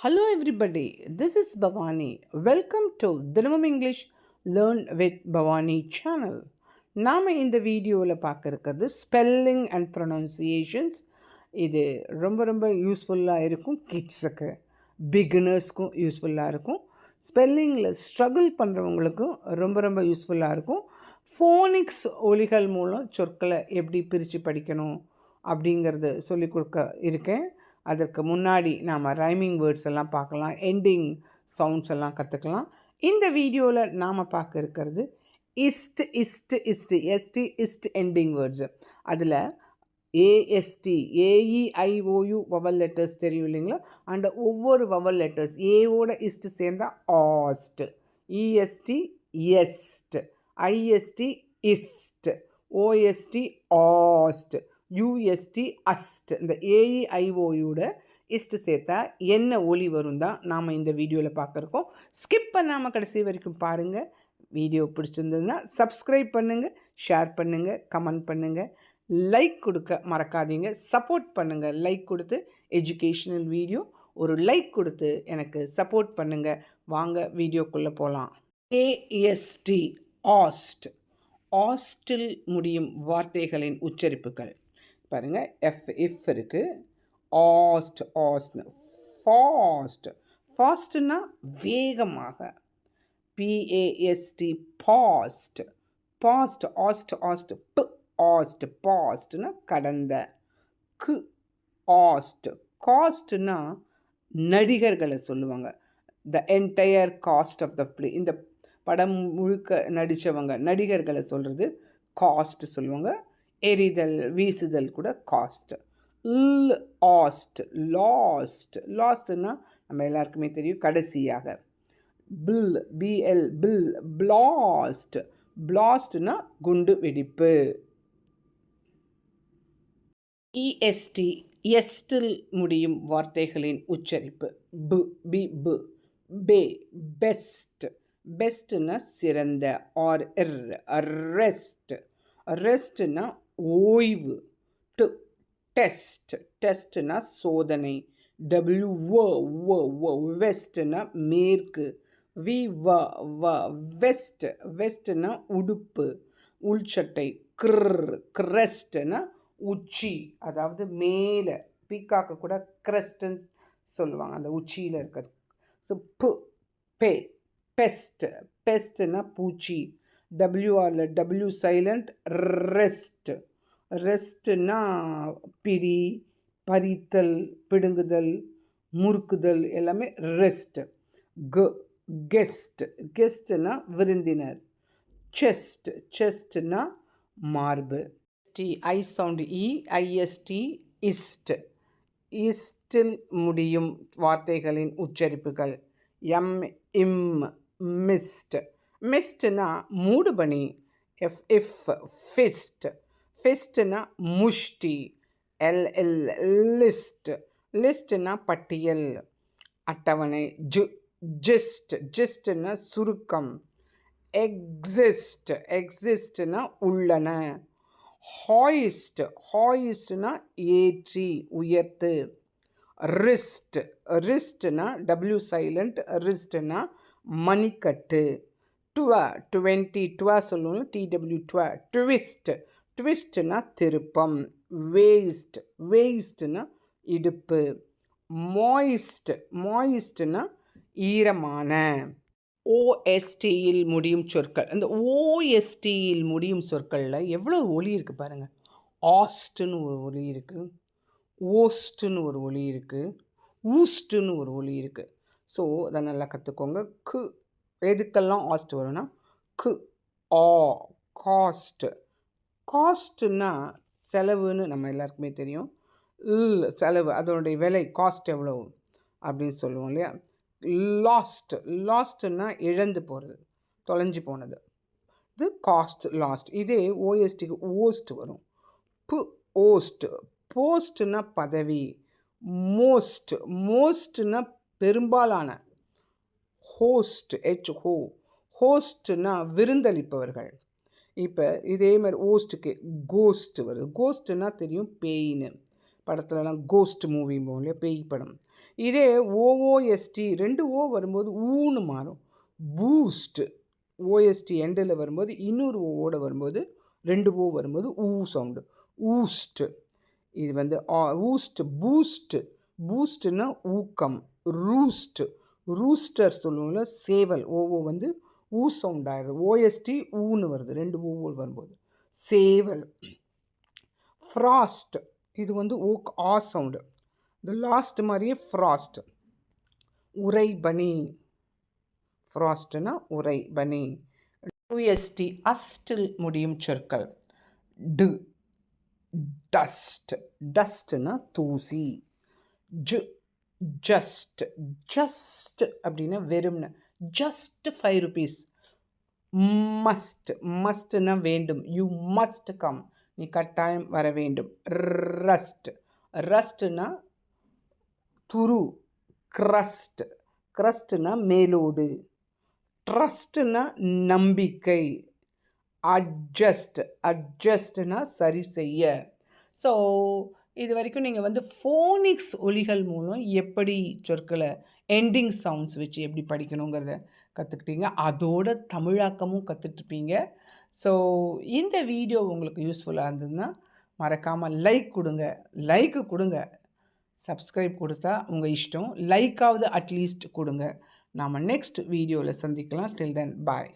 Hello everybody, this is Bhavani. Welcome to Dinamum English Learn with Bhavani channel. நாம் இந்த வீடியோவில் பார்க்க இருக்கிறது ஸ்பெல்லிங் அண்ட் ப்ரொனவுன்சியேஷன்ஸ். இது ரொம்ப யூஸ்ஃபுல்லாக இருக்கும். கிட்ஸுக்கு பிகினர்ஸ்க்கும் யூஸ்ஃபுல்லாக இருக்கும். ஸ்பெல்லிங்கில் ஸ்ட்ரகிள் பண்ணுறவங்களுக்கும் ரொம்ப யூஸ்ஃபுல்லாக இருக்கும். ஃபோனிக்ஸ் ஒலிகள் மூலம் சொற்களை எப்படி பிரித்து படிக்கணும் அப்படிங்கிறது சொல்லிக் கொடுக்க இருக்கேன். அதற்கு முன்னாடி நாம் ரைமிங் வேர்ட்ஸ் எல்லாம் பார்க்கலாம், எண்டிங் சவுண்ட்ஸ் எல்லாம் கற்றுக்கலாம். இந்த வீடியோவில் நாம் பார்க்க இருக்கிறது எஸ்டி எண்டிங் வேர்ட்ஸு. அதில் ஏஎஸ்டி ஏஇஐஓயு வவல் லெட்டர்ஸ் தெரியும் இல்லைங்களா? அண்ட் ஒவ்வொரு வவல் லெட்டர்ஸ் ஏவோட இஸ்ட் சேர்ந்தால் ast, EST est, IST ist, OST ost, UST ust. இந்த ஏஇஐஓயோட இஸ்ட் சேர்த்தா என்ன ஒலி வரும் தான் நாம் இந்த வீடியோவில் பார்க்குறோம். ஸ்கிப் பண்ணாமல் கடைசி வரைக்கும் பாருங்கள். வீடியோ பிடிச்சிருந்ததுன்னா சப்ஸ்கிரைப் பண்ணுங்கள், ஷேர் பண்ணுங்கள், கமெண்ட் பண்ணுங்கள், லைக் கொடுக்க மறக்காதீங்க. சப்போர்ட் பண்ணுங்கள். லைக் கொடுத்து எஜுகேஷ்னல் வீடியோ ஒரு லைக் கொடுத்து எனக்கு சப்போர்ட் பண்ணுங்கள். வாங்க வீடியோக்குள்ளே போகலாம். AST asked. ஆஸ்டில் முடியும் வார்த்தைகளின் உச்சரிப்புகள் பாருங்கள். இஃப் இருக்குது, ஆஸ்ட் ஆஸ்ட்னு. ஃபாஸ்ட், ஃபாஸ்ட்னா வேகமாக. PAST past, past ast ast. Ast பாஸ்ட்னா கடந்த. கு ஆஸ்ட். காஸ்ட்னா நடிகர்களை சொல்லுவாங்க. The entire cast of the play. இந்த படம் முழுக்க நடித்தவங்க நடிகர்களை சொல்கிறது காஸ்ட் சொல்லுவாங்க. எரிதல் வீசுதல் கூட காஸ்ட். Asked last. லாஸ்ட்னா நம்ம எல்லாருக்குமே தெரியும் கடைசியாக. Bill B L bill. பிளாஸ்ட், பிளாஸ்ட்னா குண்டு வெடிப்பு. இஎஸ்டி எஸ்டில் முடியும் வார்த்தைகளின் உச்சரிப்பு. பு பி பு. பே பெஸ்ட். பெஸ்ட்னா சிறந்த. R rest. ரெஸ்ட்னா ஓய்வு. To test. டெஸ்ட்னா சோதனை. டபிள்யூ வெஸ்ட்னா மேற்கு. We west. வெஸ்ட்னா உடுப்பு, உள்சட்டை. கிரெஸ்ட்னா உச்சி, அதாவது மேலே. பீக்காக்கு கூட கிரெஸ்ட்ன்னு சொல்லுவாங்க, அந்த உச்சியில் இருக்கிறது. ஸோ பே பெஸ்ட். பெஸ்ட்னா பூச்சி. டபிள்யூஆரில் டபிள்யூ சைலண்ட். ரெஸ்ட். ரெஸ்ட்னா பிடி, பறித்தல், பிடுங்குதல், முறுக்குதல் எல்லாமே ரெஸ்ட். கெஸ்ட். கெஸ்ட்னா விருந்தினர். செஸ்ட். செஸ்ட்னா மார்பு. ஐ சவுண்ட் இ, ஐஎஸ்டி இஸ்ட். இஸ்டில் முடியும் வார்த்தைகளின் உச்சரிப்புகள். M im mist. மிஸ்ட்னா மூடுபனி. If fist. ஃபிஸ்ட்னா முஷ்டி. லிஸ்ட். லிஸ்ட்னா பட்டியல், அட்டவணை. ஜிஸ்ட். ஜிஸ்ட்னா சுருக்கம். எக்ஸிஸ்ட். எக்ஸிஸ்ட்னா உள்ளன. ஹாயிஸ்ட். ஹாயிஸ்ட்னா ஏற்றி, உயர்த்து. ரிஸ்ட். ரிஸ்ட்னா டபிள்யூ சைலண்ட். ரிஸ்ட்னா மணிக்கட்டு. டுவ 20 டுவ சொல்லுவோம், டிடபிள்யூ டுவ. ட்விஸ்ட். ட்விஸ்ட்னா திருப்பம். வேஸ்ட். வேஸ்ட்னா இடுப்பு. மாய்ஸ்ட். மாய்ஸ்ட்னா ஈரமான. ஓஎஸ்டியில் முடியும் சொற்கள். அந்த ஓஎஸ்டியில் முடியும் சொற்களில் எவ்வளோ ஒலி இருக்குது பாருங்கள். ஆஸ்ட்டுன்னு ஒரு ஒலி இருக்குது, ஓஸ்ட்டுன்னு ஒரு ஒலி இருக்குது, ஊஸ்ட்டுன்னு ஒரு ஒலி இருக்குது. ஸோ அதை நல்லா கற்றுக்கோங்க. கு எதுக்கெல்லாம் ஆஸ்ட் வரும்னா கு ஆ. காஸ்ட். காஸ்ட்டுன்னா செலவுன்னு நம்ம எல்லாருக்குமே தெரியும். செலவு, அதனுடைய விலை, காஸ்ட் எவ்வளோ அப்படின்னு சொல்லுவோம் இல்லையா? லாஸ்ட். லாஸ்ட்னா இழந்து போகிறது, தொலைஞ்சு போனது. இது காஸ்ட் லாஸ்ட். இதே ஓஎஸ்டிக்கு ஓஸ்ட் வரும். ஓஸ்ட். போஸ்ட்னா பதவி. மோஸ்ட். மோஸ்ட்னா பெரும்பாலான. ஹோஸ்ட் ஹோஸ்ட்னா விருந்தளிப்பவர்கள். இப்போ இதே மாதிரி ஓஸ்ட்டுக்கு கோஸ்ட் வருது. கோஸ்ட்னா தெரியும் பேயின்னு. படத்துலலாம் கோஸ்ட் மூவி போகும் இல்லையா, பேய் படம். இதே ஓஓஎஸ்டி 2 ஓ வரும்போது ஊன்னு மாறும். பூஸ்ட் ஓஎஸ்டி எண்டில் வரும்போது இன்னொரு ஓவோட வரும்போது 2 ஓ வரும்போது ஊ சவுண்டு. ஊஸ்ட். இது வந்து ஊஸ்ட் பூஸ்ட். பூஸ்ட்னா ஊக்கம். ரூஸ்ட் ரூஸ்டர் சொல்லுவோம்ல, சேவல். ஓஓ வந்து ஊ சவுண்ட் ஆயிடுது. ஓஎஸ்டி ஊன்னு வருது 2 ஓ வரும்போது. சேவல். ஃப்ராஸ்ட். இது வந்து ஓக் ஆ சவுண்டு. இந்த லாஸ்ட் மாதிரியே ஃப்ராஸ்ட். உறைபனி. ஃப்ராஸ்ட்னா உறைபனி. யூஎஸ்டி அஸ்டில் முடியும் சொற்கள். To dust. டஸ்ட்னா தூசி. Zoo just. ஜஸ்ட் அப்படின்னா வெறும்னு. Just 5 rupees. மஸ்ட். மஸ்ட்னா வேண்டும். You must come. நீ கட்டாயம் வர வேண்டும். ரஸ்ட். ரஸ்ட்னா துரு. க்ரஸ்ட். க்ரஸ்ட்னா மேலோடு. ட்ரஸ்ட்னா நம்பிக்கை. அட்ஜஸ்ட். அட்ஜஸ்ட்னா சரி செய்ய. ஸோ இது வரைக்கும் நீங்கள் வந்து ஃபோனிக்ஸ் ஒலிகள் மூலம் எப்படி சொற்களை எண்டிங் சவுண்ட்ஸ் வச்சு எப்படி படிக்கணுங்கிறத கற்றுக்கிட்டீங்க. அதோட தமிழாக்கமும் கற்றுட்ருப்பீங்க. ஸோ இந்த வீடியோ உங்களுக்கு யூஸ்ஃபுல்லாக இருந்ததுன்னா மறக்காமல் லைக் கொடுங்க. லைக்கு கொடுங்க. சப்ஸ்கிரைப் கொடுத்தா உங்கள் இஷ்டம். லைக்காவது அட்லீஸ்ட் கொடுங்க. நாம் நெக்ஸ்ட் வீடியோவில் சந்திக்கலாம். டில் தென் பாய்.